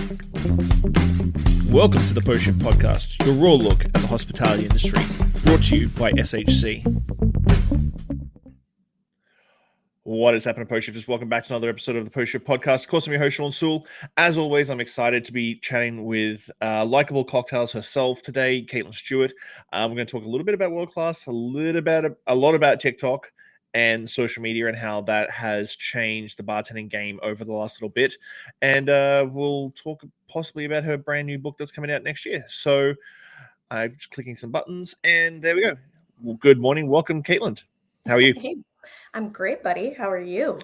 Welcome to the Post Shift Podcast, your raw look at the hospitality industry, brought to you by SHC. What is happening, Post Shifters? Welcome back to another episode of the Post Shift Podcast. Of course, I'm your host, Shawn Soole. As always, I'm excited to be chatting with Likeable Cocktails herself today, Kait Stewart. We're going to talk a little bit about World Class, a lot about TikTok and social media and how that has changed the bartending game over the last little bit. And we'll talk possibly about her brand new book that's coming out next year. So I'm just clicking some buttons and there we go. Well, good morning. Welcome, Caitlin. How are you? Hey, I'm great, buddy. How are you?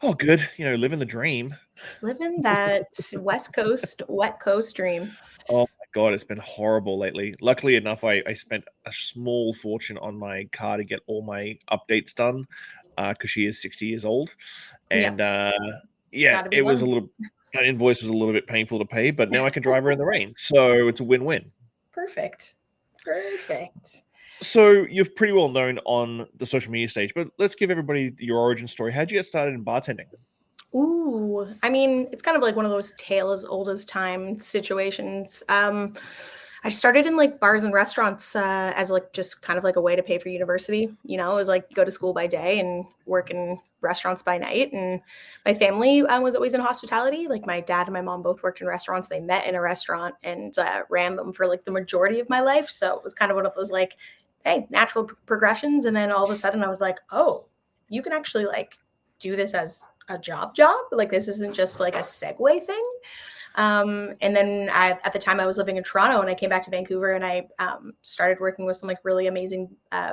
Oh, good. Living the dream. Living that West Coast, wet coast dream. Oh my God, it's been horrible lately. Luckily enough, I spent a small fortune on my car to get all my updates done because she is 60 years old. And that invoice was a little bit painful to pay, but now I can drive her in the rain. So it's a win-win. Perfect. So you're pretty well known on the social media stage, but let's give everybody your origin story. How'd you get started in bartending? Ooh, I mean, it's kind of like one of those tale as old as time situations. I started in like bars and restaurants as like just kind of like a way to pay for university. You know, it was like go to school by day and work in restaurants by night. And my family was always in hospitality. Like my dad and my mom both worked in restaurants. They met in a restaurant and ran them for like the majority of my life. So it was kind of one of those like, hey, natural progressions. And then all of a sudden I was like, oh, you can actually like do this as a job. Like this isn't just like a segue thing. And then at the time I was living in Toronto and I came back to Vancouver and I started working with some like really amazing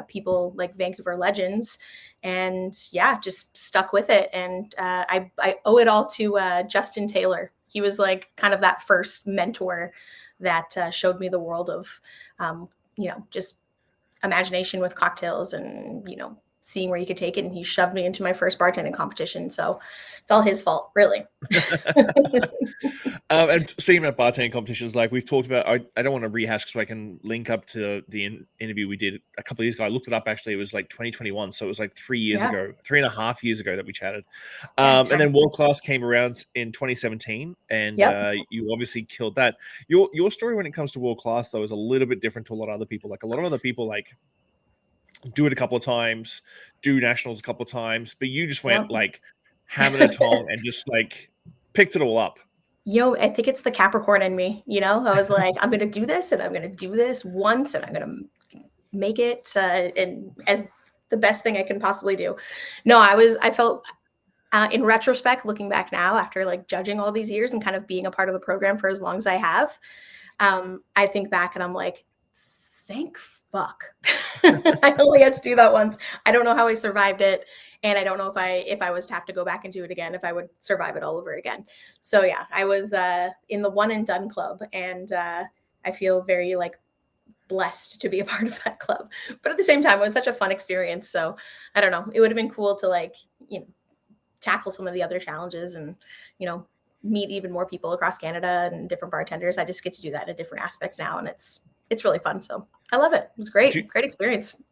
people, like Vancouver legends, and just stuck with it. And I owe it all to Justin Taylor. He was like kind of that first mentor that showed me the world of, just imagination with cocktails and, seeing where you could take it. And he shoved me into my first bartending competition. So it's all his fault, really. And speaking about bartending competitions, like we've talked about, I don't want to rehash so I can link up to the interview we did a couple of years ago. I looked it up, actually. It was like 2021. So it was like 3.5 years ago that we chatted. And then World Class came around in 2017 and you obviously killed that. Your story when it comes to World Class, though, is a little bit different to a lot of other people. Like a lot of other people, like, do it a couple of times, do nationals a couple of times, but you just went like hammer and tong and just like picked it all up. I think it's the Capricorn in me. I was like, I'm going to do this and I'm going to do this once and I'm going to make it and as the best thing I can possibly do. No, I felt in retrospect, looking back now after like judging all these years and kind of being a part of the program for as long as I have, I think back and I'm like, thank fuck. I only had to do that once. I don't know how I survived it. And I don't know if I was to have to go back and do it again, if I would survive it all over again. So yeah, I was in the one and done club and I feel very like blessed to be a part of that club. But at the same time, it was such a fun experience. So I don't know, it would have been cool to like, tackle some of the other challenges and, meet even more people across Canada and different bartenders. I just get to do that in a different aspect now. And it's really fun. So I love it. It was great. Great experience.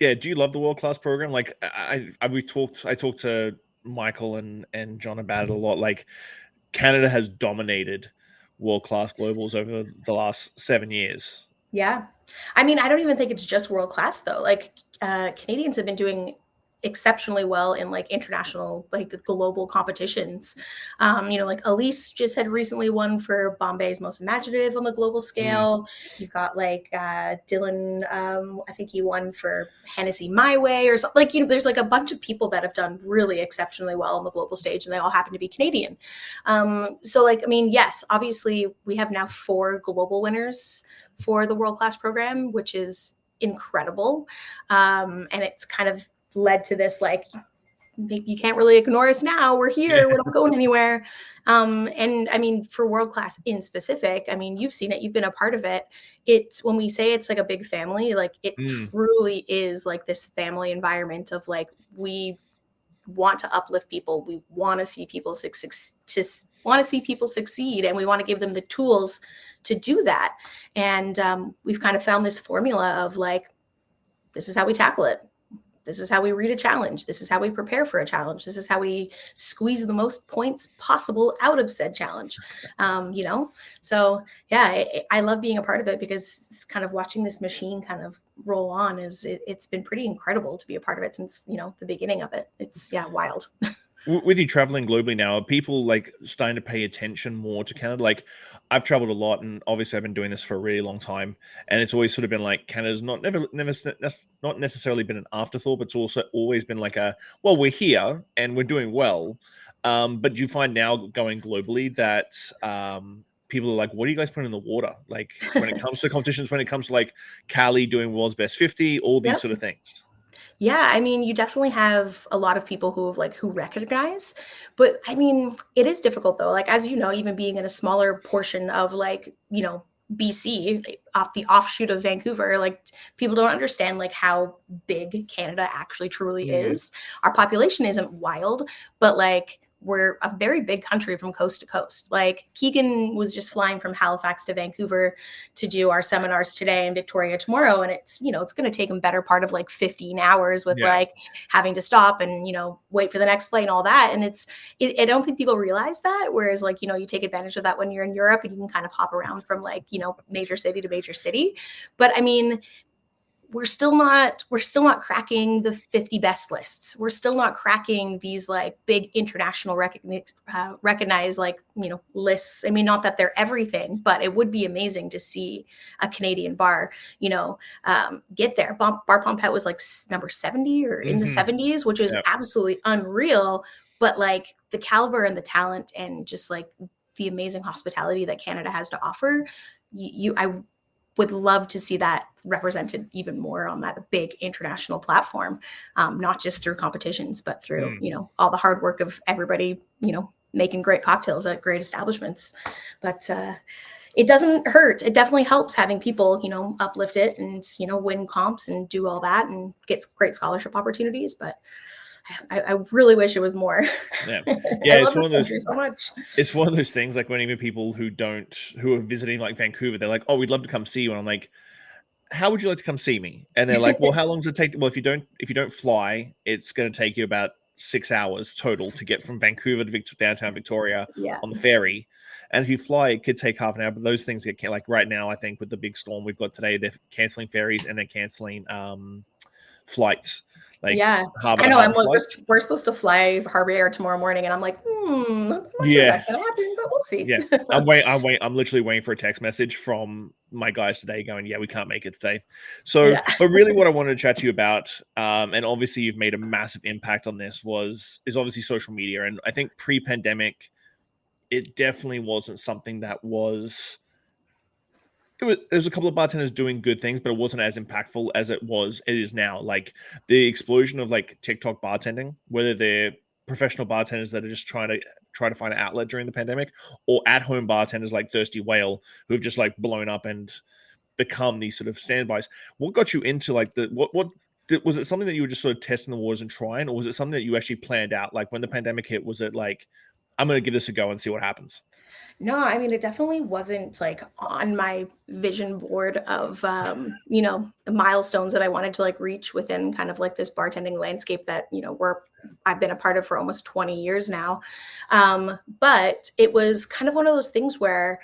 Yeah. Do you love the World Class program? Like I talked to Michael and John about it a lot. Like Canada has dominated World Class Globals over the last 7 years. Yeah. I mean, I don't even think it's just World Class though. Like Canadians have been doing exceptionally well in like international, like global competitions. Like Elise just had recently won for Bombay's Most Imaginative on the global scale. You've got like Dylan, I think he won for Hennessy My Way or something. Like, there's like a bunch of people that have done really exceptionally well on the global stage and they all happen to be Canadian. So like, I mean, yes, obviously we have now 4 global winners for the World Class program, which is incredible. And it's kind of led to this like, you can't really ignore us now, we're here, we're not going anywhere. And I mean, for World Class in specific, I mean, you've seen it, you've been a part of it. It's when we say it's like a big family, like it truly is like this family environment of like, we want to uplift people, we want to see people succeed, and we want to give them the tools to do that. And we've kind of found this formula of like, this is how we tackle it. this is how we read a challenge. This is how we prepare for a challenge. This is how we squeeze the most points possible out of said challenge. So yeah, I love being a part of it, because it's kind of watching this machine kind of roll on it's been pretty incredible to be a part of it since, the beginning of it. It's wild. With you traveling globally now, are people like starting to pay attention more to Canada? Like, I've traveled a lot, and obviously I've been doing this for a really long time, and it's always sort of been like Canada's not necessarily been an afterthought, but it's also always been like well, we're here and we're doing well. But do you find now going globally that people are like, what are you guys putting in the water? Like when it comes to competitions, when it comes to like Cali doing World's Best 50, all these Yep. sort of things. Yeah, I mean, you definitely have a lot of people who recognize, but I mean, it is difficult though. Like, as you know, even being in a smaller portion of BC, off the offshoot of Vancouver, like people don't understand like how big Canada actually truly Mm. is. Our population isn't wild, but like we're a very big country from coast to coast. Like Keegan was just flying from Halifax to Vancouver to do our seminars today and Victoria tomorrow. And it's going to take him better part of like 15 hours with Yeah. like having to stop and, wait for the next flight and all that. And I don't think people realize that. Whereas like, you take advantage of that when you're in Europe and you can kind of hop around from like, major city to major city. But I mean, we're still not cracking the 50 best lists. We're still not cracking these like big international recognized like lists. I mean, not that they're everything, but it would be amazing to see a Canadian bar get there. Bar Pompette was like number 70 or in the 70s, which is absolutely unreal. But like the caliber and the talent and just like the amazing hospitality that Canada has to offer, I would love to see that represented even more on that big international platform, not just through competitions, but through, all the hard work of everybody, making great cocktails at great establishments. But it doesn't hurt. It definitely helps having people, uplift it and, win comps and do all that and get great scholarship opportunities. But I really wish it was more. Yeah. I love this country so much. It's one of those things like when even people who are visiting like Vancouver, they're like, oh, we'd love to come see you. And I'm like, how would you like to come see me? And they're like, well, how long does it take? Well, if you don't fly, it's going to take you about 6 hours total to get from Vancouver to downtown Victoria on the ferry. And if you fly, it could take half an hour. But those things get like right now, I think with the big storm we've got today, they're canceling ferries and they're canceling flights. Like, yeah, I know. We're supposed to fly Harbor Air tomorrow morning, and I'm like, I'm not sure that's gonna happen, but we'll see. Yeah, I'm literally waiting for a text message from my guys today, going, "Yeah, we can't make it today." So, but really, what I wanted to chat to you about, and obviously you've made a massive impact on this, is obviously social media, and I think pre-pandemic, it definitely wasn't something that was. There's a couple of bartenders doing good things, but it wasn't as impactful as it is now. Like the explosion of like TikTok bartending, whether they're professional bartenders that are just trying to find an outlet during the pandemic, or at-home bartenders like Thirsty Whale, who have just like blown up and become these sort of standbys. What got you into like what was it something that you were just sort of testing the waters and trying, or was it something that you actually planned out? Like when the pandemic hit, was it like, I'm going to give this a go and see what happens? No, I mean, it definitely wasn't like on my vision board of, the milestones that I wanted to like reach within kind of like this bartending landscape that, I've been a part of for almost 20 years now. But it was kind of one of those things where,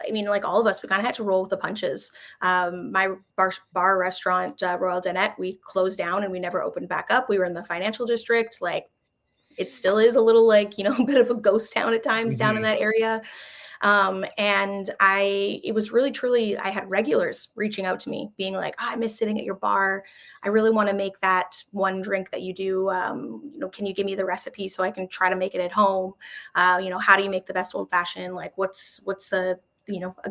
like all of us, we kind of had to roll with the punches. My bar restaurant, Royal Danette, we closed down and we never opened back up. We were in the financial district. Like it still is a little like, a bit of a ghost town at times down in that area. And it was really, truly, I had regulars reaching out to me being like, I miss sitting at your bar. I really want to make that one drink that you do. Can you give me the recipe so I can try to make it at home? How do you make the best old fashioned? Like what's a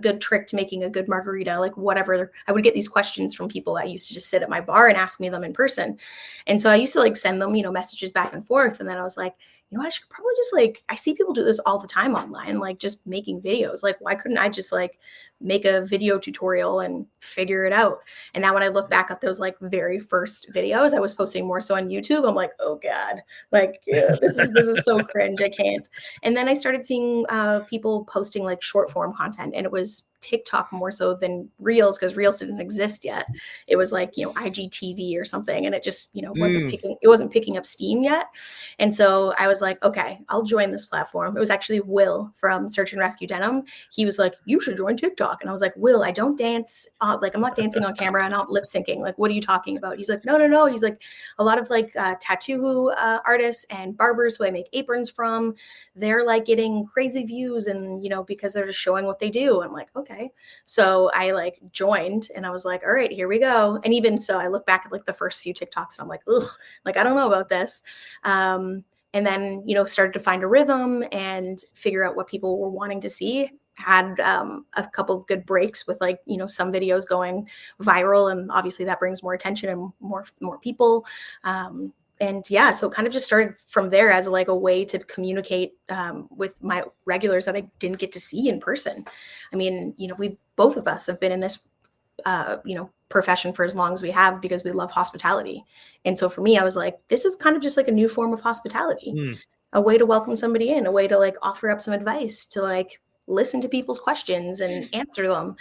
good trick to making a good margarita, like whatever. I would get these questions from people that used to just sit at my bar and ask me them in person. And so I used to like send them, messages back and forth. And then I was like, you know, I should probably just like, I see people do this all the time online, like just making videos. Like, why couldn't I just like make a video tutorial and figure it out? And now when I look back at those like very first videos, I was posting more so on YouTube. I'm like, oh God, like yeah, this is so cringe. I can't. And then I started seeing people posting like short form content, and it was TikTok more so than Reels, because Reels didn't exist yet. It was like, you know, IGTV or something, and it just, you know, wasn't picking up steam yet. And so I was like, okay, I'll join this platform. It was actually Will from Search and Rescue Denim. He was like, you should join TikTok. And I was like, Will, I don't dance. Like, I'm not dancing on camera. I'm not lip syncing. Like, what are you talking about? He's like, no, no, no. He's like, a lot of like tattoo artists and barbers who I make aprons from, they're like getting crazy views, and, you know, because they're just showing what they do. I'm like, okay. So I like joined, and I was like, all right, here we go. And even so, I look back at like the first few TikToks and I'm like, ugh, like, I don't know about this. And then, you know, started to find a rhythm and figure out what people were wanting to see. Had a couple of good breaks with like, you know, some videos going viral, and obviously that brings more attention and more people. And yeah, so it kind of just started from there as like a way to communicate with my regulars that I didn't get to see in person. I mean, you know, we both of us have been in this you know, profession for as long as we have because we love hospitality. And so for me, I was like, this is kind of just like a new form of hospitality, Mm. a way to welcome somebody in, a way to like offer up some advice, to like listen to people's questions and answer them.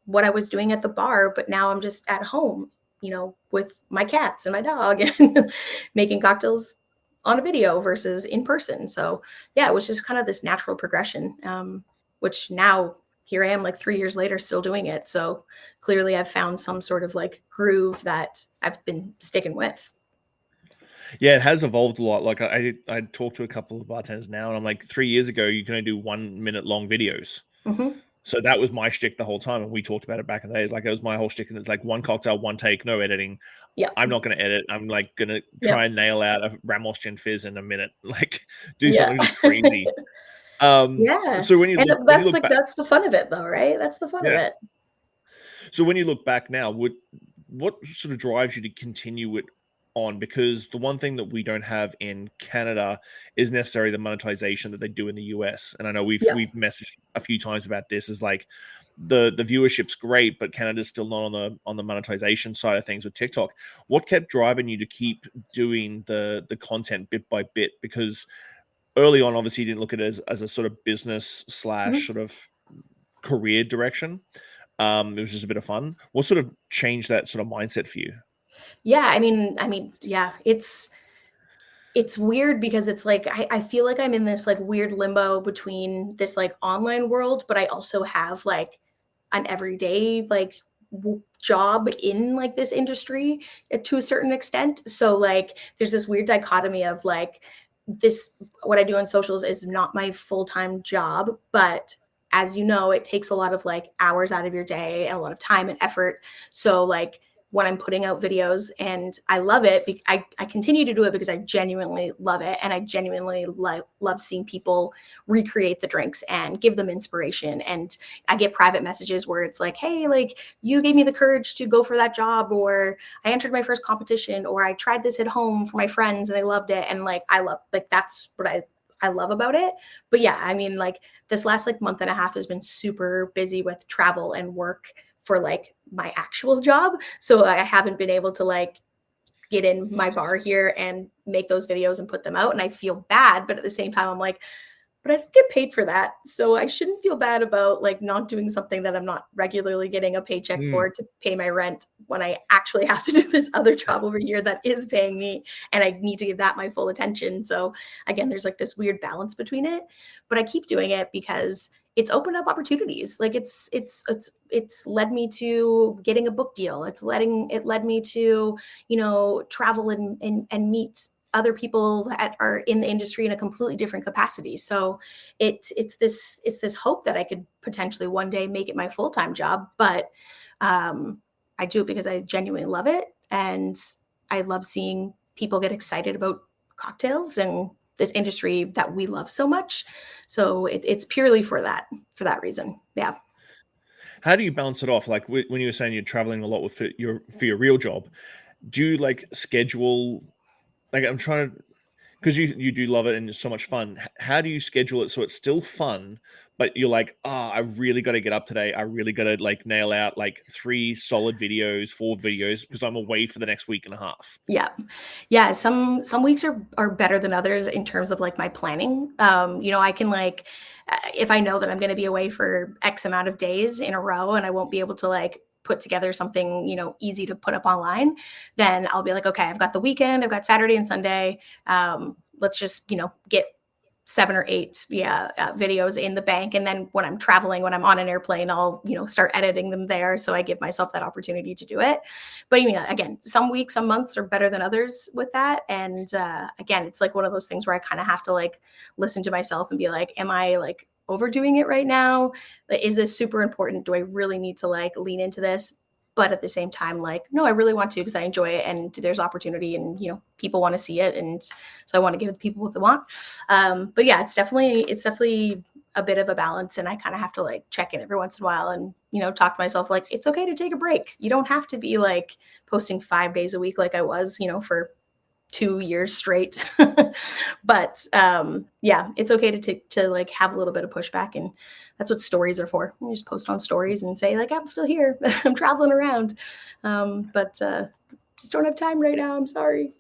What I was doing at the bar, but now I'm just at home, you know, with my cats and my dog and making cocktails on a video versus in person. So yeah, it was just kind of this natural progression, which now here I am like 3 years later still doing it. So clearly I've found some sort of like groove that I've been sticking with. Yeah, it has evolved a lot. Like I talked to a couple of bartenders now, and I'm like, 3 years ago, you can only do 1 minute long videos. Mm-hmm. So that was my shtick the whole time, and we talked about it back in the day. Like, it was my whole shtick, and it's like one cocktail, one take, no editing. Yeah. I'm not going to edit. I'm like going to Yeah. try and nail out a Ramos Gin Fizz in a minute. Like, do Yeah. something just crazy. Yeah. So And when you that's look like, back, that's the fun of it though, right? That's the fun of yeah. it. So when you look back now, what sort of drives you to continue it on? Because the one thing that we don't have in Canada is necessarily the monetization that they do in the US. And I know we've Yeah. we've messaged a few times about this. Is like the viewership's great, but Canada's still not on the monetization side of things with TikTok. What kept driving you to keep doing the content bit by bit? Because early on, obviously, you didn't look at it as a sort of business slash Mhm. sort of career direction. It was just a bit of fun. What sort of changed that sort of mindset for you? Yeah. I mean, yeah, it's weird because it's like I feel like I'm in this like weird limbo between this like online world, but I also have like an everyday like job in like this industry to a certain extent. So like there's this weird dichotomy of like, this, what I do on socials is not my full-time job, but as you know, it takes a lot of like hours out of your day and a lot of time and effort. So like when I'm putting out videos, and I love it, I continue to do it because I genuinely love it, and I genuinely love seeing people recreate the drinks and give them inspiration. And I get private messages where it's like, hey, like, you gave me the courage to go for that job, or I entered my first competition, or I tried this at home for my friends and they loved it. And like, I love, like, that's what I love about it. But yeah, I mean, like, this last like month and a half has been super busy with travel and work for like my actual job. So I haven't been able to like get in my bar here and make those videos and put them out. And I feel bad, but at the same time, I'm like, but I don't get paid for that. So I shouldn't feel bad about like not doing something that I'm not regularly getting a paycheck Mm. for to pay my rent, when I actually have to do this other job over here that is paying me, and I need to give that my full attention. So again, there's like this weird balance between it, but I keep doing it because it's opened up opportunities. Like it's led me to getting a book deal. It led me to, you know, travel and meet other people that are in the industry in a completely different capacity. So it's this hope that I could potentially one day make it my full-time job. But I do it because I genuinely love it, and I love seeing people get excited about cocktails and this industry that we love so much. So it's purely for that reason. Yeah. How do you balance it off? Like, when you were saying you're traveling a lot with for your real job, do you like schedule? Like, I'm trying to, because you do love it and it's so much fun. How do you schedule it so it's still fun, but you're like, I really got to get up today. I really got to like nail out like 3 solid videos, 4 videos because I'm away for the next week and a half. Yeah. Yeah, some weeks are better than others in terms of like my planning. I can like if I know that I'm going to be away for X amount of days in a row and I won't be able to like put together something, easy to put up online, then I'll be like, okay, I've got the weekend, I've got Saturday and Sunday. Let's just, get 7 or 8 videos in the bank, and then when I'm traveling, when I'm on an airplane, I'll start editing them there, so I give myself that opportunity to do it. But again, some weeks, some months are better than others with that. And again, it's like one of those things where I kind of have to like listen to myself and be like, am I like overdoing it right now? Like, is this super important? Do I really need to like lean into this? But at the same time, like, no, I really want to because I enjoy it and there's opportunity and people want to see it, and so I want to give the people what they want. But yeah, it's definitely a bit of a balance, and I kind of have to like check in every once in a while and talk to myself like it's okay to take a break. You don't have to be like posting 5 days a week like I was for 2 years straight. But yeah, it's okay to like have a little bit of pushback, and that's what stories are for. You just post on stories and say like I'm still here. I'm traveling around, but just don't have time right now, I'm sorry.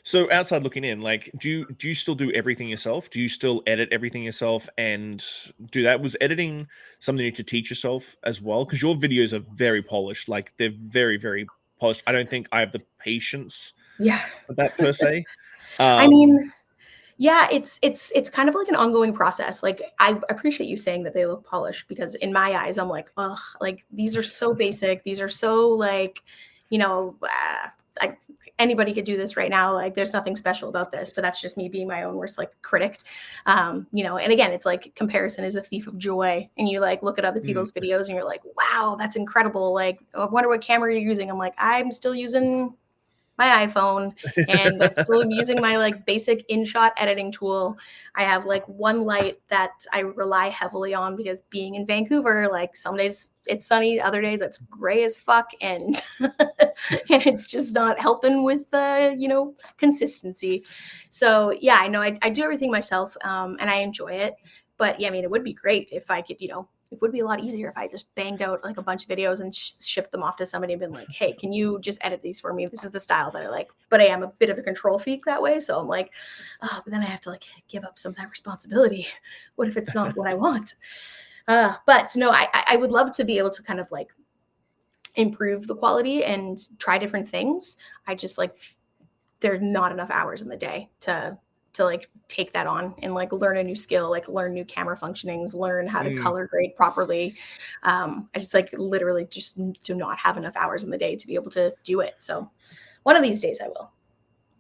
So outside looking in, like, do you still do everything yourself? Do you still edit everything yourself and do that? Was editing something you need to teach yourself as well? Because your videos are very polished, like they're very, very polished. I don't think I have the patience Yeah. for that per se. I Um, mean, yeah, it's kind of like an ongoing process. Like I appreciate you saying that they look polished, because in my eyes, I'm like, oh, like these are so basic. These are so like, you know, uh, I, anybody could do this right now. Like there's nothing special about this, but that's just me being my own worst like critic. And again, it's like comparison is a thief of joy. And you like look at other mm. people's videos and you're like, wow, that's incredible. Like, I wonder what camera you're using. I'm like, I'm still using my iPhone, and I'm still using my like basic InShot editing tool. I have like one light that I rely heavily on because being in Vancouver, like some days it's sunny, other days it's gray as fuck, and and it's just not helping with consistency. So yeah, I know I do everything myself, and I enjoy it. But yeah, I mean, it would be great if I could, it would be a lot easier if I just banged out like a bunch of videos and shipped them off to somebody and been like, hey, can you just edit these for me? This is the style that I like. But I am a bit of a control freak that way. So I'm like, oh, but then I have to like give up some of that responsibility. What if it's not what I want? But no, I would love to be able to kind of like improve the quality and try different things. I just like there's not enough hours in the day to like take that on and like learn a new skill, like learn new camera functionings, learn how to Mm. color grade properly. I just like literally just do not have enough hours in the day to be able to do it. So one of these days I will.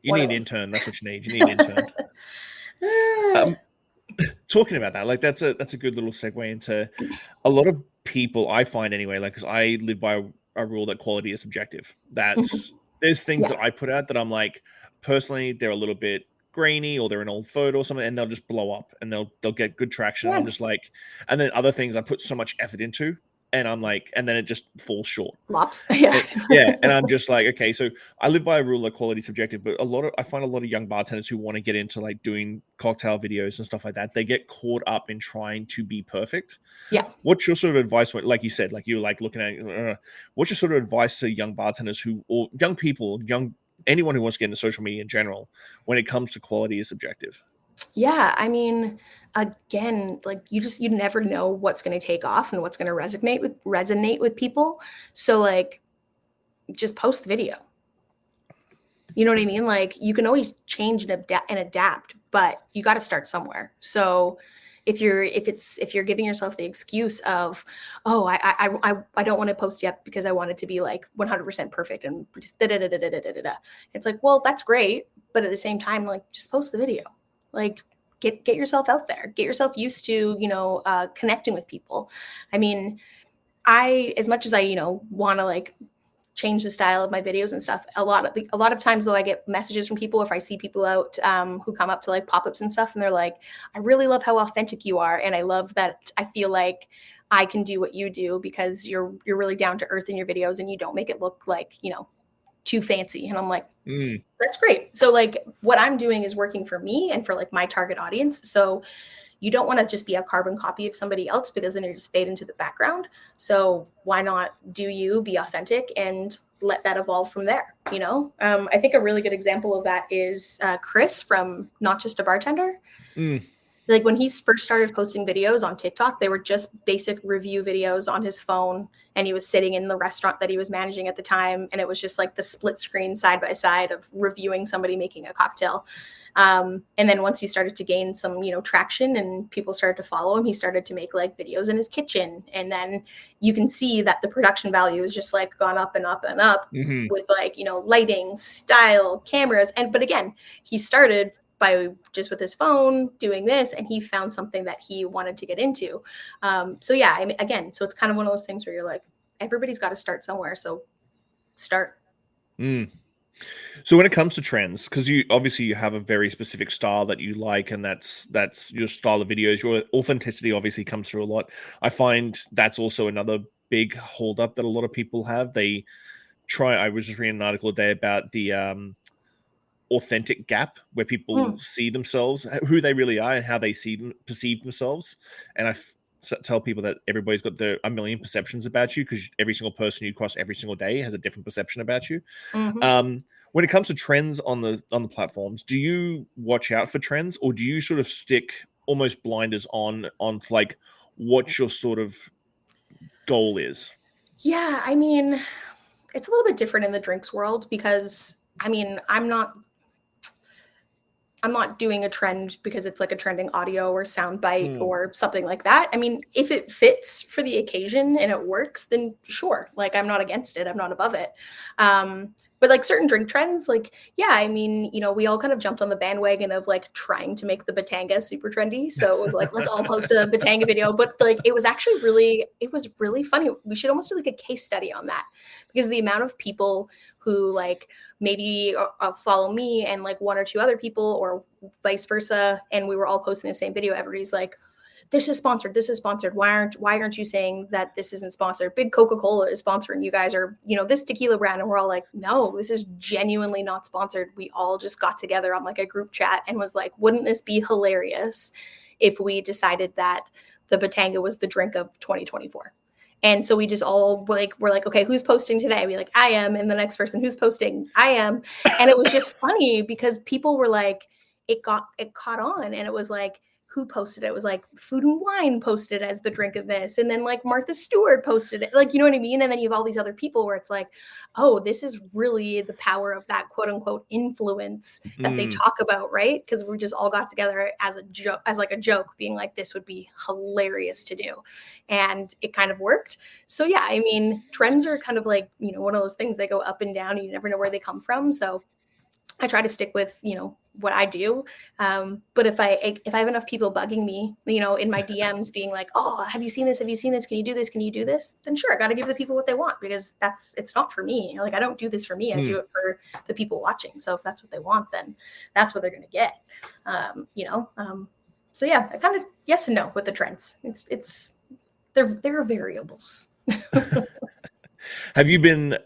You One need of an them. intern. That's what you need. You need an intern. Um, Talking about that, like that's a good little segue into a lot of people I find anyway. Like, because I live by a rule that quality is subjective. That's there's things Yeah. that I put out that I'm like, personally, they're a little bit grainy or they're an old photo or something, and they'll just blow up and they'll get good traction. And I'm Yeah. just like, and then other things I put so much effort into, and I'm like, and then it just falls short. Lops. Yeah. Yeah, and I'm just like, okay, so I live by a rule of quality subjective, but I find a lot of young bartenders who want to get into like doing cocktail videos and stuff like that. They get caught up in trying to be perfect. Yeah. What's your sort of advice when, like you said, like you were like looking at, what's your sort of advice to young bartenders or young people, anyone who wants to get into social media in general, when it comes to quality is subjective? Yeah. I mean, again, like you never know what's going to take off and what's going to resonate with people. So like just post the video. You know what I mean? Like you can always change and adapt, but you got to start somewhere. So if you're giving yourself the excuse of, oh, I don't want to post yet because I want it to be like 100% perfect and just da-da-da-da-da-da-da-da. It's like, well, that's great, but at the same time, like just post the video. Like get yourself out there, get yourself used to connecting with people. I mean, as much as I want to like change the style of my videos and stuff. A lot of times though, I get messages from people if I see people out who come up to like pop-ups and stuff, and they're like, I really love how authentic you are, and I love that I feel like I can do what you do because you're really down to earth in your videos and you don't make it look like too fancy. And I'm like, Mm. that's great. So like what I'm doing is working for me and for like my target audience. So you don't want to just be a carbon copy of somebody else, because then you just fade into the background. So why not do you be authentic and let that evolve from there? You know, I think a really good example of that is Chris from Not Just a Bartender. Mm. Like when he first started posting videos on TikTok, they were just basic review videos on his phone, and he was sitting in the restaurant that he was managing at the time, and it was just like the split screen side by side of reviewing somebody making a cocktail. And then once he started to gain some, traction and people started to follow him, he started to make like videos in his kitchen, and then you can see that the production value has just like gone up and up and up Mm-hmm. with like, lighting, style, cameras, but again, he started by just with his phone doing this, and he found something that he wanted to get into. So yeah, I mean, again, so it's kind of one of those things where you're like, everybody's got to start somewhere, so start. Mm. So when it comes to trends, because you have a very specific style that you like, and that's your style of videos. Your authenticity obviously comes through a lot. I find that's also another big holdup that a lot of people have. I was just reading an article today about the authentic gap, where people see themselves, who they really are, and how they perceive themselves. And tell people that everybody's got a million perceptions about you, because every single person you cross every single day has a different perception about you. When it comes to trends on the platforms, do you watch out for trends, or do you sort of stick almost blinders on like what your sort of goal is? Yeah, I mean, it's a little bit different in the drinks world, because I mean, I'm not doing a trend because it's like a trending audio or soundbite or something like that. I mean, if it fits for the occasion and it works, then sure. Like, I'm not against it. I'm not above it. But like certain drink trends, like, yeah, I mean, we all kind of jumped on the bandwagon of like trying to make the Batanga super trendy. So it was like, let's all post a Batanga video. But like, it was really funny. We should almost do like a case study on that, because the amount of people who like maybe follow me and like one or two other people, or vice versa, and we were all posting the same video, everybody's like, this is sponsored, why aren't you saying that this isn't sponsored? Big Coca-Cola is sponsoring you guys, or this tequila brand. And we're all like, no, this is genuinely not sponsored. We all just got together on like a group chat and was like, wouldn't this be hilarious if we decided that the Batanga was the drink of 2024? And so we just all we're like, okay, who's posting today? We like, I am. And the next person, who's posting? I am. And it was just funny because people were like, it caught on. And it was like, who posted it? It was like Food and Wine posted as the drink of this. And then like Martha Stewart posted it. Like, you know what I mean? And then you have all these other people where it's like, oh, this is really the power of that quote unquote influence that they talk about, right? Because we just all got together as a joke, being like, this would be hilarious to do. And it kind of worked. So yeah, I mean, trends are kind of like, one of those things, they go up and down. You never know where they come from. So I try to stick with, what I do. But if I have enough people bugging me, in my DMs being like, oh, have you seen this? Have you seen this? Can you do this? Can you do this? Then sure, I got to give the people what they want, because it's not for me. Like, I don't do this for me. I do it for the people watching. So if that's what they want, then that's what they're going to get. So yeah, I kind of yes and no with the trends. There are variables. Have you been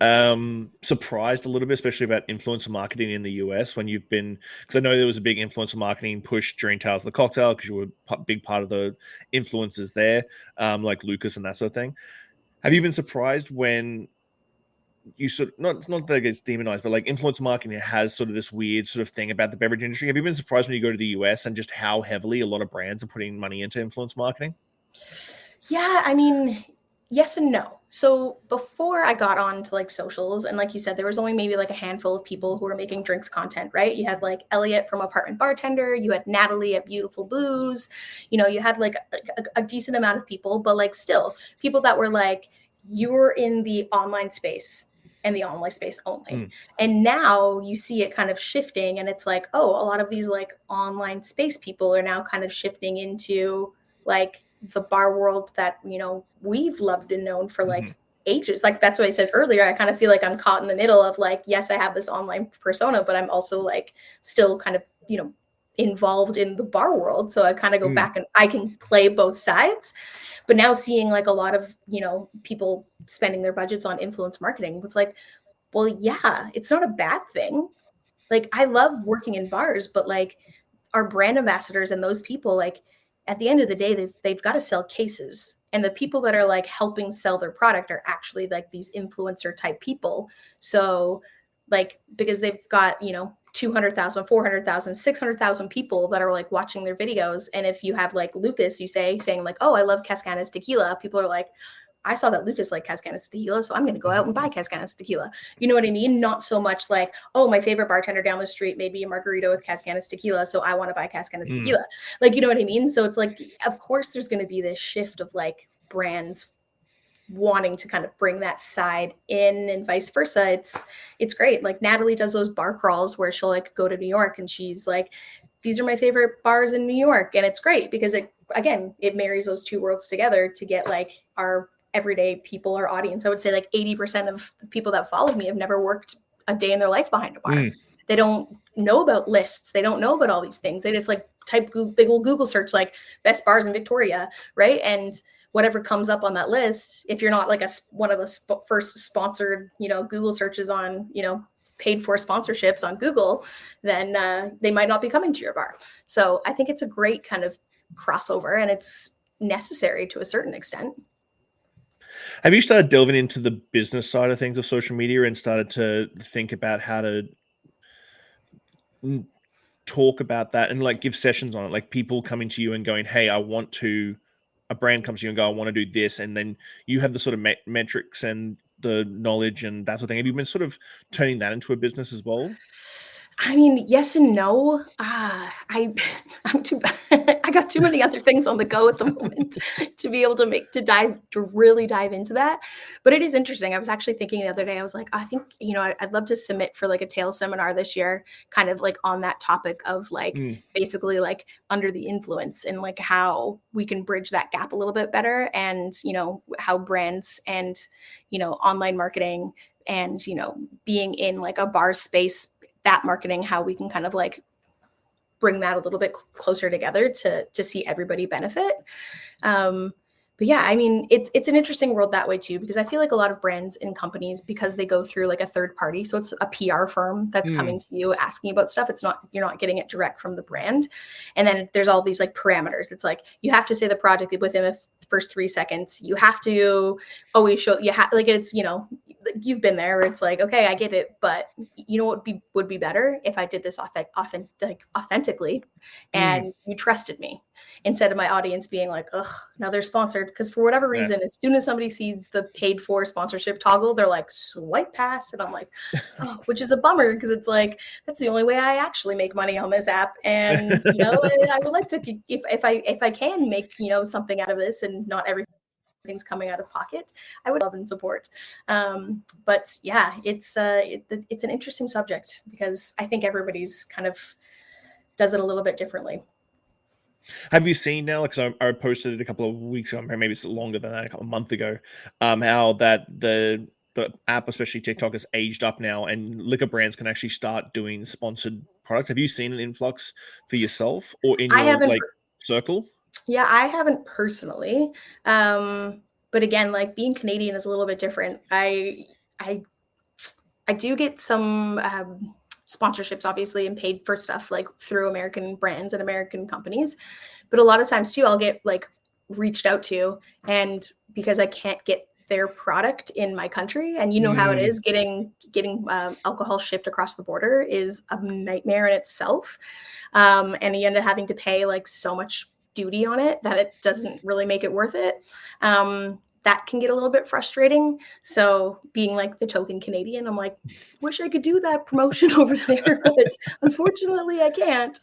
surprised a little bit, especially about influencer marketing in the US, when you've been, because I know there was a big influencer marketing push during Tales of the Cocktail, because you were a big part of the influencers there, like Lucas and that sort of thing. Have you been surprised when you sort of, not that it gets demonized, but like influencer marketing has sort of this weird sort of thing about the beverage industry? Have you been surprised when you go to the US and just how heavily a lot of brands are putting money into influence marketing? Yeah, I mean, yes and no. So before I got on to like socials, and like you said, there was only maybe like a handful of people who were making drinks content, right? You had like Elliot from Apartment Bartender, you had Natalie at Beautiful Booze, you had like a decent amount of people, but like still people that were like, you were in the online space and the online space only. And now you see it kind of shifting, and it's like, oh, a lot of these like online space people are now kind of shifting into like the bar world that we've loved and known for like ages. Like, that's what I said earlier. I kind of feel like I'm caught in the middle of like, yes, I have this online persona, but I'm also like still kind of involved in the bar world. So I kind of go back and I can play both sides. But now seeing like a lot of people spending their budgets on influence marketing, it's like, well, yeah, it's not a bad thing. Like, I love working in bars, but like our brand ambassadors and those people, like at the end of the day, they've got to sell cases. And the people that are like helping sell their product are actually like these influencer type people. So like, because they've got, 200,000, 400,000, 600,000 people that are like watching their videos. And if you have like Lucas, saying like, oh, I love Cascanas tequila, people are like, I saw that Lucas liked Cascanas tequila, so I'm going to go out and buy Cascanas tequila. You know what I mean? Not so much like, oh, my favorite bartender down the street made me a margarita with Cascanas tequila, so I want to buy Cascanas tequila. Like, you know what I mean? So it's like, of course, there's going to be this shift of like brands wanting to kind of bring that side in and vice versa. It's great. Like Natalie does those bar crawls where she'll like go to New York and she's like, these are my favorite bars in New York. And it's great because it marries those two worlds together to get like our everyday people, our audience. I would say like 80% of the people that follow me have never worked a day in their life behind a bar. They don't know about lists. They don't know about all these things. They just like they will Google search like best bars in Victoria, right? And whatever comes up on that list, if you're not like one of the first sponsored, Google searches on, paid for sponsorships on Google, then they might not be coming to your bar. So I think it's a great kind of crossover, and it's necessary to a certain extent. Have you started delving into the business side of things of social media and started to think about how to talk about that and like give sessions on it? Like people coming to you and going, hey, a brand comes to you and go, I want to do this. And then you have the sort of metrics and the knowledge and that sort of thing. Have you been sort of turning that into a business as well? I mean, yes and no. I'm too. I got too many other things on the go at the moment to be able to really dive into that. But it is interesting. I was actually thinking the other day. I was like, I think I'd love to submit for like a tails seminar this year, kind of like on that topic of like basically like under the influence and like how we can bridge that gap a little bit better, and how brands and online marketing and being in like a bar space, that marketing, how we can kind of like bring that a little bit closer together to see everybody benefit. But yeah, I mean, it's an interesting world that way too, because I feel like a lot of brands and companies, because they go through like a third party, so it's a PR firm that's coming to you asking about stuff. You're not getting it direct from the brand. And then there's all these like parameters. It's like, you have to say the project within the first 3 seconds. You have to always show, like it's, you've been there where it's like, okay, I get it, but what would be better if I did this authentically and you trusted me, instead of my audience being like, ugh, now they're sponsored. Because for whatever reason, as soon as somebody sees the paid for sponsorship toggle, they're like, swipe pass. And I'm like, oh, which is a bummer, because it's like, that's the only way I actually make money on this app. And, I would like to, if I can make, something out of this and not everything's coming out of pocket, I would love and support. But yeah, it's an interesting subject, because I think everybody's kind of does it a little bit differently. Have you seen now, because I posted it a couple of weeks ago, maybe it's longer than that, a couple of months ago, how that the app, especially TikTok, has aged up now, and liquor brands can actually start doing sponsored products. Have you seen an influx for yourself or in your like circle? Yeah, I haven't personally. But again, like being Canadian is a little bit different. I do get some sponsorships, obviously, and paid for stuff like through American brands and American companies. But a lot of times too, I'll get like reached out to, and because I can't get their product in my country, and how it is, getting alcohol shipped across the border is a nightmare in itself. And you end up having to pay like so much duty on it that it doesn't really make it worth it. That can get a little bit frustrating. So being like the token Canadian, I'm like, wish I could do that promotion over there, but unfortunately I can't.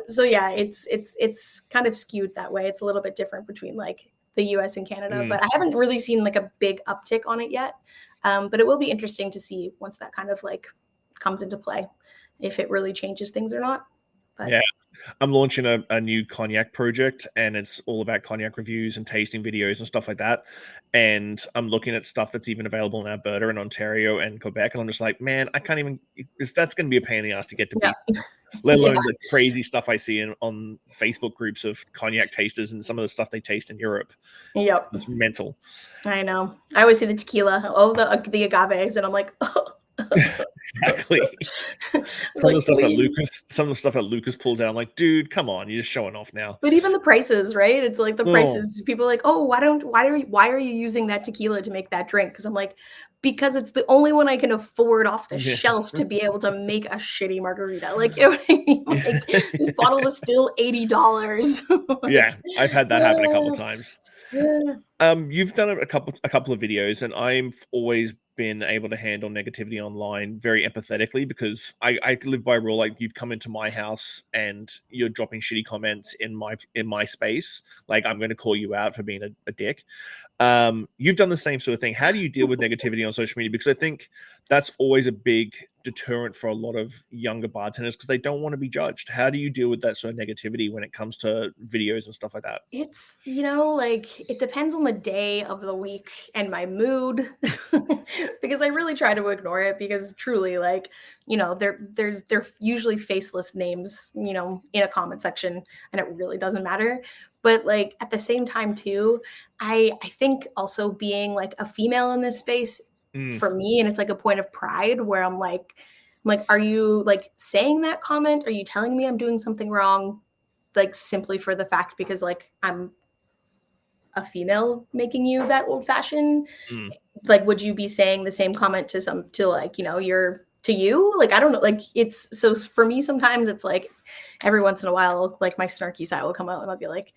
So yeah, it's kind of skewed that way. It's a little bit different between like the US and Canada, but I haven't really seen like a big uptick on it yet. But it will be interesting to see once that kind of like comes into play, if it really changes things or not. But Yeah. I'm launching a new cognac project, and it's all about cognac reviews and tasting videos and stuff like that. And I'm looking at stuff that's even available in Alberta and Ontario and Quebec, and I'm just like, man, I can't even. That's going to be a pain in the ass to get to yeah, BC, let yeah, alone the crazy stuff I see on Facebook groups of cognac tasters and some of the stuff they taste in Europe. yep. It's mental. I know. I always see the tequila, the agaves, and I'm like, oh. Exactly. Some of the Like, stuff that please. Lucas pulls out, I'm like, dude, come on, you're just showing off now. But even the prices, right? It's like the Oh, prices. People are like, oh, why are you using that tequila to make that drink? Because I'm like, because it's the only one I can afford off the yeah, shelf to be able to make a shitty margarita. Like, you know what I mean? Like, yeah. this bottle was still $80. Yeah, Like, I've had that happen a couple of times. yeah. You've done a couple of videos, and I've always been able to handle negativity online very empathetically because I live by a rule like you've come into my house and you're dropping shitty comments in my space. Like I'm going to call you out for being a dick. You've done the same sort of thing. How do you deal with negativity on social media? Because I think that's always a big deterrent for a lot of younger bartenders because they don't want to be judged. How do you deal with that sort of negativity when it comes to videos and stuff like that? It's, like, it depends on the day of the week and my mood because I really try to ignore it because truly, like, they're usually faceless names, in a comment section, and it really doesn't matter. But like at the same time too, I think also being like a female in this space Mm, for me, and it's like a point of pride where I'm like, are you like saying that comment? Are you telling me I'm doing something wrong? Like simply for the fact because like I'm a female making you that old fashioned, mm. like would you be saying the same comment to like your to you, like I don't know, like it's so for me sometimes it's like every once in a while like my snarky side will come out and I'll be like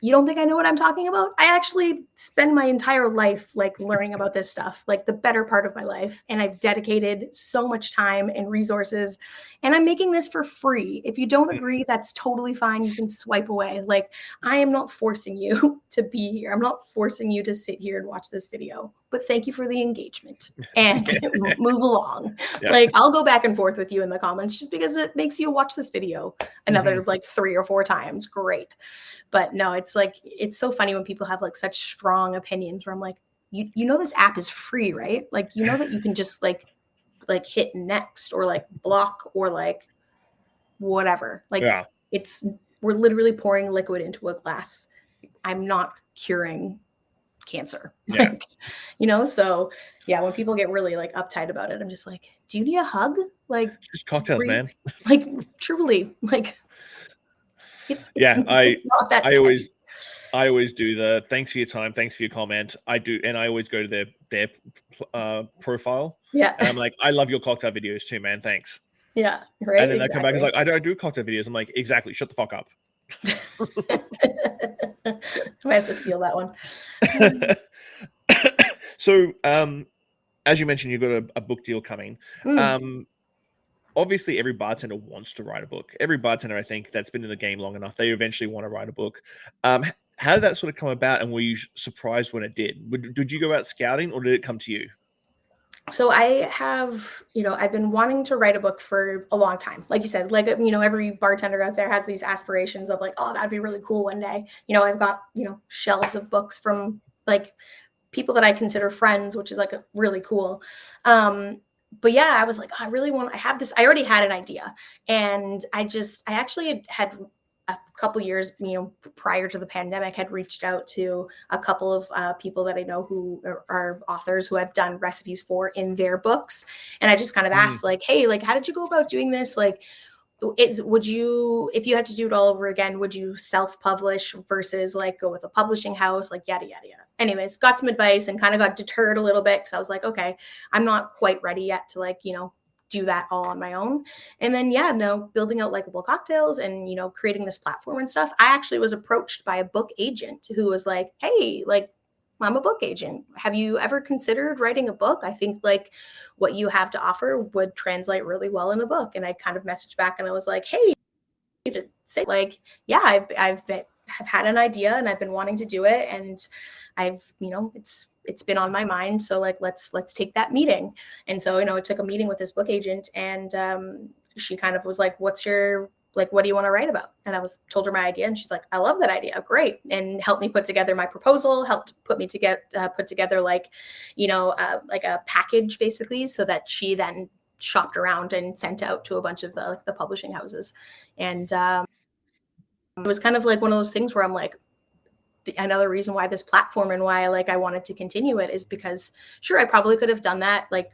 you don't think I know what I'm talking about? I actually spend my entire life like learning about this stuff, like the better part of my life, and I've dedicated so much time and resources, and I'm making this for free. If you don't agree, that's totally fine. You can swipe away. Like I am not forcing you to be here. I'm not forcing you to sit here and watch this video. But thank you for the engagement and Yeah, move along. yeah. Like I'll go back and forth with you in the comments just because it makes you watch this video Mhm. another like 3 or 4 times. Great. But no, it's like it's so funny when people have like such strong opinions where I'm like, you know this app is free, right? Like you know that you can just like hit next or like block or like whatever. Like Yeah, it's we're literally pouring liquid into a glass. I'm not curing cancer. yeah. Like, so yeah, when people get really like uptight about it, I'm just like, do you need a hug? Like Just to cocktails, breathe? man. Like truly, like it's Yeah, I not that I heavy. always I always do the thanks for your time, thanks for your comment. I do, and I always go to their profile, Yeah. and I'm like, I love your cocktail videos too, man. Thanks. Yeah, And right? then they come back and Exactly. like, I don't do cocktail videos. I'm like, exactly. Shut the fuck up. I might have to steal that one. So, as you mentioned, you've got a book deal coming. Mm. Um, Obviously, every bartender wants to write a book. Every bartender, I think, that's been in the game long enough, they eventually want to write a book. How did that sort of come about, and were you surprised when it did? Did you go out scouting, or did it come to you? So I have, I've been wanting to write a book for a long time. Like you said, like, every bartender out there has these aspirations of like, oh, that'd be really cool one day. I've got, shelves of books from like people that I consider friends, which is like really cool. But yeah, I was like, oh, I have this. I already had an idea. And I actually had a couple years, prior to the pandemic, had reached out to a couple of people that I know who are authors who I've done recipes for in their books. And I just kind of Mm, asked like, hey, like, how did you go about doing this? Like, would you, if you had to do it all over again, would you self-publish versus like go with a publishing house, like yada yada yada. Anyways, got some advice and kind of got deterred a little bit because I was like, okay, I'm not quite ready yet to like do that all on my own. And then yeah, no, building out likable cocktails and creating this platform and stuff, I actually was approached by a book agent who was like, hey, like, I'm a book agent, have you ever considered writing a book? I think like what you have to offer would translate really well in a book. And I kind of messaged back and I was like, hey, to say like, yeah, have had an idea and I've been wanting to do it. And I've, it's been on my mind. So like, let's take that meeting. And so, I took a meeting with this book agent and she kind of was like, what's your like, what do you want to write about? And I was told her my idea, and she's like, I love that idea, great, and helped me put together my proposal, helped put me to get put together like, like a package basically, so that she then shopped around and sent out to a bunch of the publishing houses. And it was kind of like one of those things where I'm like, another reason why this platform and why I wanted to continue it is because, sure, I probably could have done that like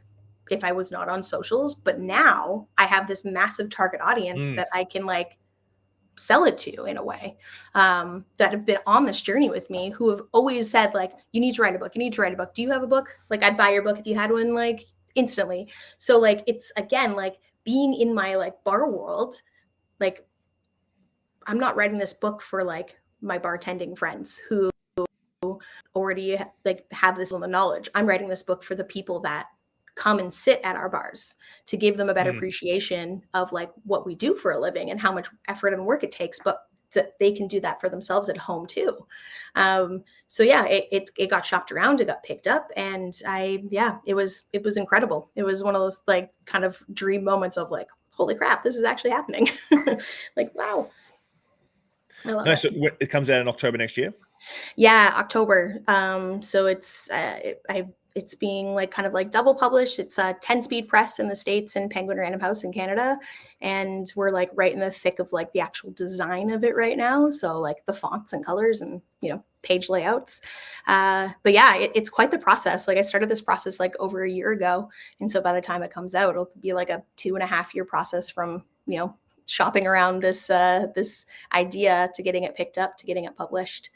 if I was not on socials, but now I have this massive target audience that I can like sell it to in a way, that have been on this journey with me, who have always said like, you need to write a book, you need to write a book, do you have a book? Like, I'd buy your book if you had one, like instantly. So like, it's again like being in my like bar world, like I'm not writing this book for like my bartending friends who already like have this little knowledge. I'm writing this book for the people that come and sit at our bars, to give them a better appreciation of like what we do for a living and how much effort and work it takes, but that they can do that for themselves at home too. So yeah, it got shopped around, it got picked up, and it was incredible. It was one of those like kind of dream moments of like, holy crap, this is actually happening. Like, wow. I love it. So it comes out in October next year? Yeah, October. So it's being like kind of like double published. It's a 10-speed press in the States and Penguin Random House in Canada. And we're like right in the thick of like the actual design of it right now. So like the fonts and colors and, page layouts. But yeah, it's quite the process. Like I started this process like over a year ago. And so by the time it comes out, it'll be like a 2.5-year process from, shopping around this idea to getting it picked up to getting it published.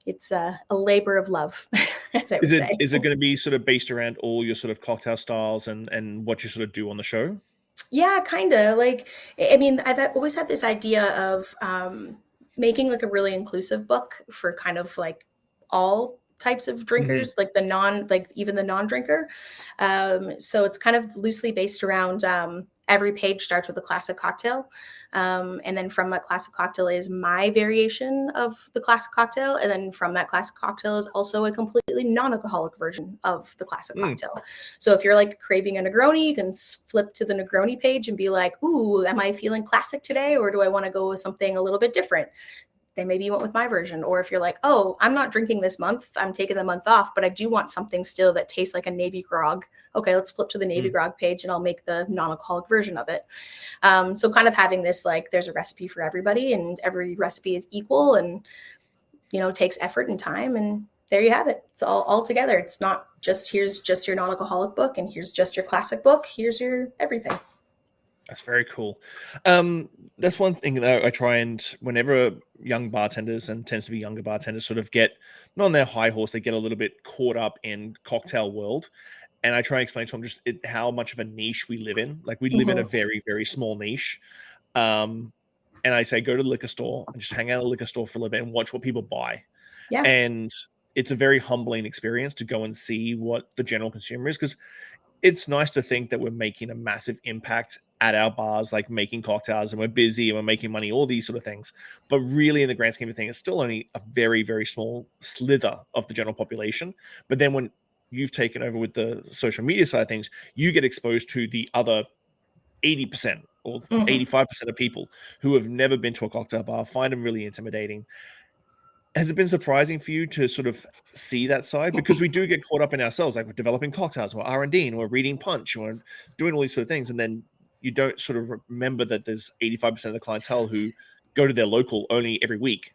It's a labor of love, as I would say. Is it going to be sort of based around all your sort of cocktail styles and what you sort of do on the show? Yeah, kind of. Like, I mean, I've always had this idea of making like a really inclusive book for kind of like all types of drinkers, like even the non-drinker. So it's kind of loosely based around every page starts with a classic cocktail. And then from a classic cocktail is my variation of the classic cocktail. And then from that classic cocktail is also a completely non-alcoholic version of the classic cocktail. So if you're like craving a Negroni, you can flip to the Negroni page and be like, ooh, am I feeling classic today? Or do I want to go with something a little bit different? Then maybe you went with my version. Or if you're like, oh, I'm not drinking this month, I'm taking the month off, but I do want something still that tastes like a Navy grog. Okay, let's flip to the Navy grog page and I'll make the non-alcoholic version of it. So kind of having this, like, there's a recipe for everybody and every recipe is equal and, takes effort and time. And there you have it. It's all together. It's not just, here's just your non-alcoholic book and here's just your classic book. Here's your everything. That's very cool. That's one thing that I try and whenever young bartenders, and tends to be younger bartenders, sort of get not on their high horse, they get a little bit caught up in cocktail world. And I try and explain to them just how much of a niche we live in. Like we live in a very, very small niche. And I say, go to the liquor store and just hang out at the liquor store for a little bit and watch what people buy. Yeah. And it's a very humbling experience to go and see what the general consumer is, because it's nice to think that we're making a massive impact at our bars, like making cocktails, and we're busy and we're making money, all these sort of things. But really, in the grand scheme of things, it's still only a very, very small slither of the general population. But then when you've taken over with the social media side of things, you get exposed to the other 80% or 85% of people who have never been to a cocktail bar, find them really intimidating. Has it been surprising for you to sort of see that side? Because we do get caught up in ourselves, like we're developing cocktails, or R&D, and we're reading punch, or doing all these sort of things, and then you don't sort of remember that there's 85% of the clientele who go to their local only every week.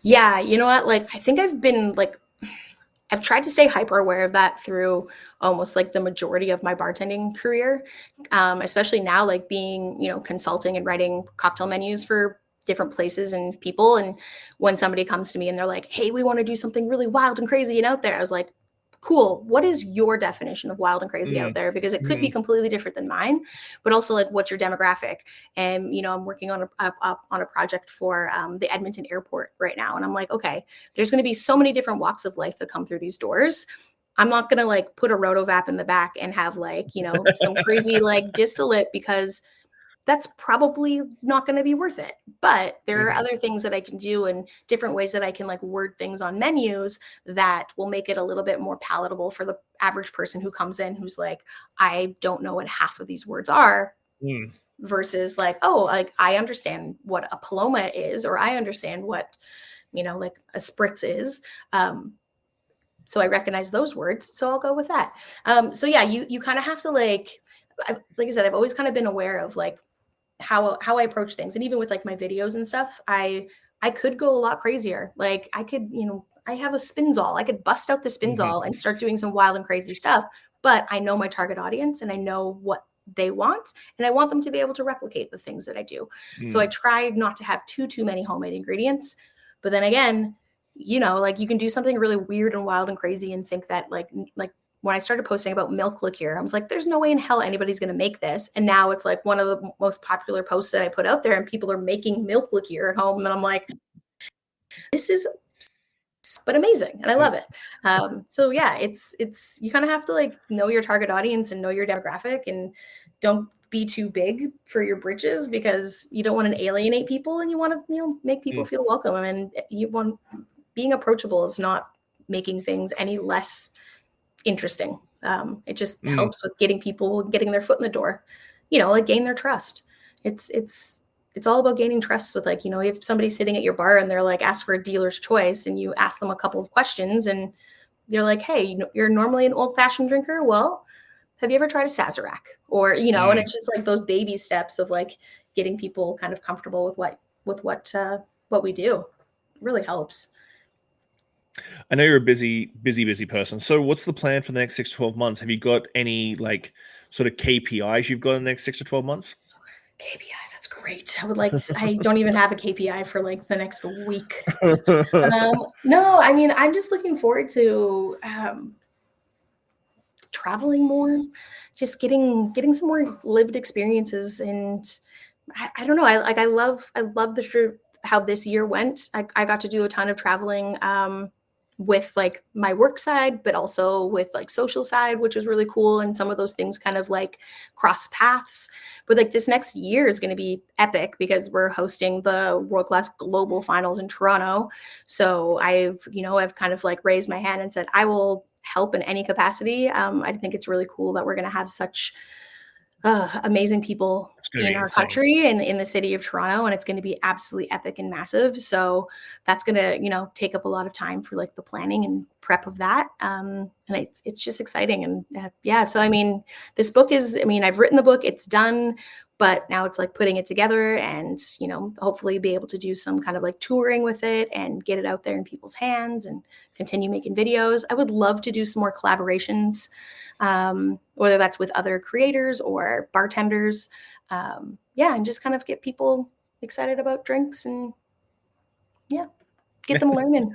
Yeah, you know what? Like, I think I've tried to stay hyper aware of that through almost like the majority of my bartending career, especially now, like being, consulting and writing cocktail menus for different places and people. And when somebody comes to me and they're like, hey, we want to do something really wild and crazy and out there, I was like, cool. What is your definition of wild and crazy out there? Because it could be completely different than mine, but also like, what's your demographic? And, I'm working on a project for the Edmonton airport right now. And I'm like, okay, there's going to be so many different walks of life that come through these doors. I'm not going to like put a rotovap in the back and have like, some crazy like distillate, because that's probably not going to be worth it. But there are other things that I can do and different ways that I can like word things on menus that will make it a little bit more palatable for the average person who comes in, who's like, I don't know what half of these words are. versus like, oh, like I understand what a Paloma is, or I understand what, like a spritz is. So I recognize those words, so I'll go with that. So yeah, you kind of have to like I said, I've always kind of been aware of like how I approach things, and even with like my videos and stuff, I could go a lot crazier. Like I could, I have a spinzall. I could bust out the spinzall and start doing some wild and crazy stuff. But I know my target audience, and I know what they want, and I want them to be able to replicate the things that I do. So I try not to have too many homemade ingredients. But then again, like you can do something really weird and wild and crazy and think that like when I started posting about milk liqueur, I was like, there's no way in hell anybody's going to make this. And now it's like one of the most popular posts that I put out there, and people are making milk liqueur at home. And I'm like, this is but amazing. And I love it. So yeah, it's, you kind of have to like know your target audience and know your demographic, and don't be too big for your britches, because you don't want to alienate people, and you want to, make people feel welcome. And being approachable is not making things any less interesting. It just helps with getting their foot in the door, like gain their trust. It's all about gaining trust with like, if somebody's sitting at your bar and they're like, ask for a dealer's choice, and you ask them a couple of questions and they're like, hey, you're normally an old fashioned drinker. Well, have you ever tried a Sazerac? Or, and it's just like those baby steps of like getting people kind of comfortable with what we do. It really helps. I know you're a busy person. So what's the plan for the next 6 to 12 months? Have you got any like sort of KPIs you've got in the next 6 to 12 months? KPIs, that's great. I don't even have a KPI for like the next week. No, I mean, I'm just looking forward to traveling more, just getting some more lived experiences. And I don't know. I love how this year went. I got to do a ton of traveling with like my work side, but also with like social side, which was really cool. And some of those things kind of like cross paths. But like this next year is going to be epic, because we're hosting the World Class Global Finals in Toronto. So I've kind of like raised my hand and said, I will help in any capacity. I think it's really cool that we're going to have such amazing people in our country and in the city of Toronto, and it's going to be absolutely epic and massive. So that's going to, take up a lot of time for like the planning and prep of that. And it's just exciting. And yeah, so I mean, this book is, I've written the book, it's done, but now it's like putting it together and, hopefully be able to do some kind of like touring with it and get it out there in people's hands and continue making videos. I would love to do some more collaborations, whether that's with other creators or bartenders. And just kind of get people excited about drinks and get them learning.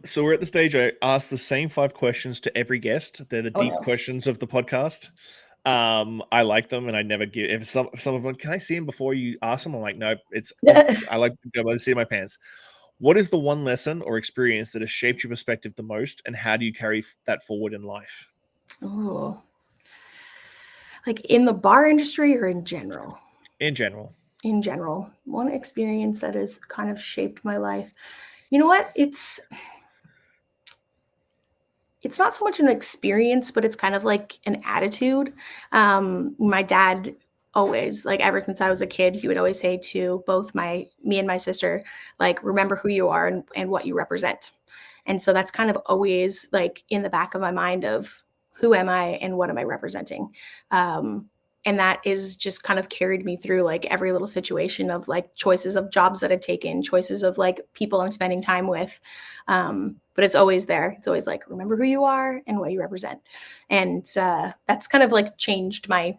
So we're at the stage I ask the same 5 questions to every guest. They're the deep questions of the podcast. I like them, and I never give. If some of them, can I see them before you ask them? I'm like, no, I like to go by the seat of my pants. What is the one lesson or experience that has shaped your perspective the most, and how do you carry that forward in life? Oh, like in the bar industry or in general? In general. In general, one experience that has kind of shaped my life. You know what? It's not so much an experience, but it's kind of like an attitude. My dad always, like ever since I was a kid, he would always say to both me and my sister, like, remember who you are and what you represent. And so that's kind of always like in the back of my mind of who am I and what am I representing? And that is just kind of carried me through like every little situation of like choices of jobs that I've taken, choices of like people I'm spending time with. But it's always there. It's always like, remember who you are and what you represent. And that's kind of like changed my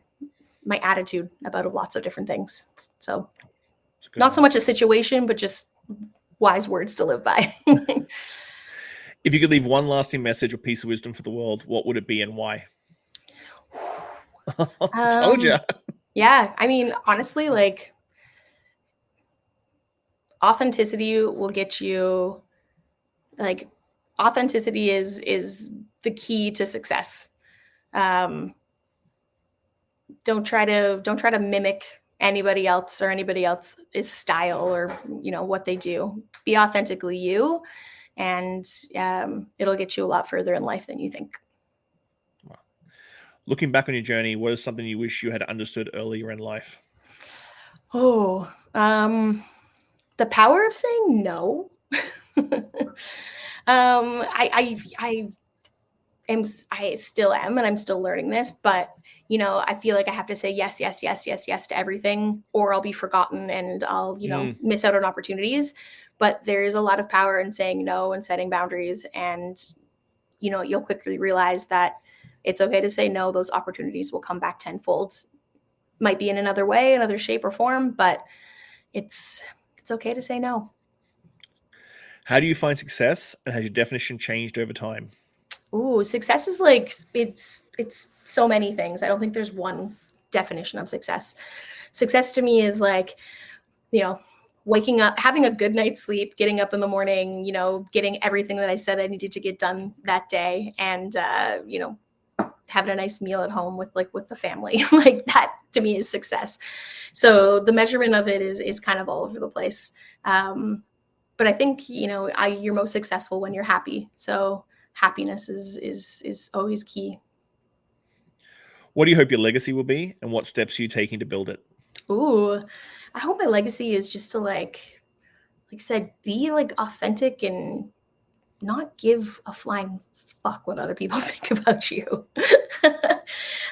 attitude about lots of different things. So not so much a situation, but just wise words to live by. If you could leave one lasting message or piece of wisdom for the world, what would it be and why? Told you. Yeah. Honestly, like authenticity will get you, like authenticity is the key to success. Don't try to mimic anybody else or anybody else's style or what they do. Be authentically you, and it'll get you a lot further in life than you think. Looking back on your journey, what is something you wish you had understood earlier in life? Oh, the power of saying no. I I still am, and I'm still learning this, but I feel like I have to say yes, yes, yes, yes, yes to everything, or I'll be forgotten and I'll, Mm. miss out on opportunities. But there's a lot of power in saying no and setting boundaries. And, you'll quickly realize that it's okay to say no. Those opportunities will come back tenfold. Might be in another way, another shape or form, but it's it's okay to say no. How do you find success, and has your definition changed over time? Ooh, success is like it's so many things. I don't think there's one definition of success. Success to me is like, you know, waking up, having a good night's sleep, getting up in the morning, getting everything that I said I needed to get done that day, and having a nice meal at home with the family. Like that to me is success. So the measurement of it is kind of all over the place. But I think you're most successful when you're happy. So happiness is always key. What do you hope your legacy will be, and what steps are you taking to build it? Ooh, I hope my legacy is just to like I said, be like authentic and not give a flying fuck what other people think about you.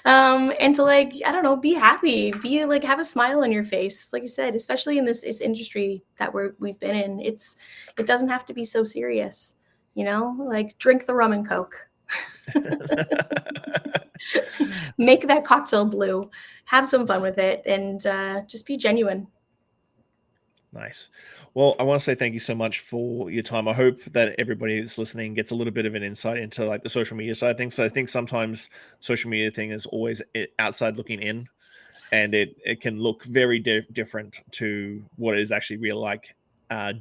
And to like, I don't know, be happy, be like, have a smile on your face. Like I said, especially in this industry that we've been in, it doesn't have to be so serious, like drink the rum and coke, make that cocktail blue, have some fun with it, and just be genuine. Nice. Well, I want to say thank you so much for your time. I hope that everybody that's listening gets a little bit of an insight into like the social media side of things. So I think sometimes social media thing is always outside looking in, and it can look very different to what it is actually real like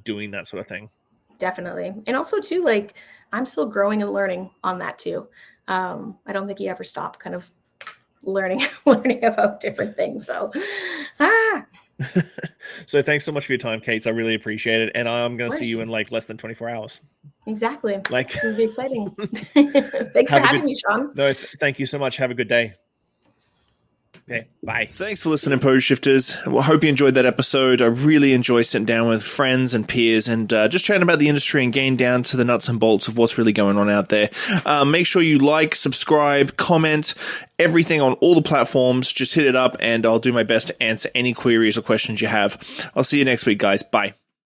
doing that sort of thing. Definitely. And also too, like I'm still growing and learning on that too. I don't think you ever stop kind of learning learning about different things. So ah, So thanks so much for your time, Kate. I really appreciate it. And I'm of going to see course. you in like less than 24 hours. Exactly. Like, It's gonna be exciting. Thanks for have a having good, me, Shawn. no, thank you so much. Have a good day. Okay, bye. Thanks for listening, Pose Shifters. Well, I hope you enjoyed that episode. I really enjoy sitting down with friends and peers and just chatting about the industry and getting down to the nuts and bolts of what's really going on out there. Make sure you like, subscribe, comment, everything on all the platforms. Just hit it up and I'll do my best to answer any queries or questions you have. I'll see you next week, guys. Bye.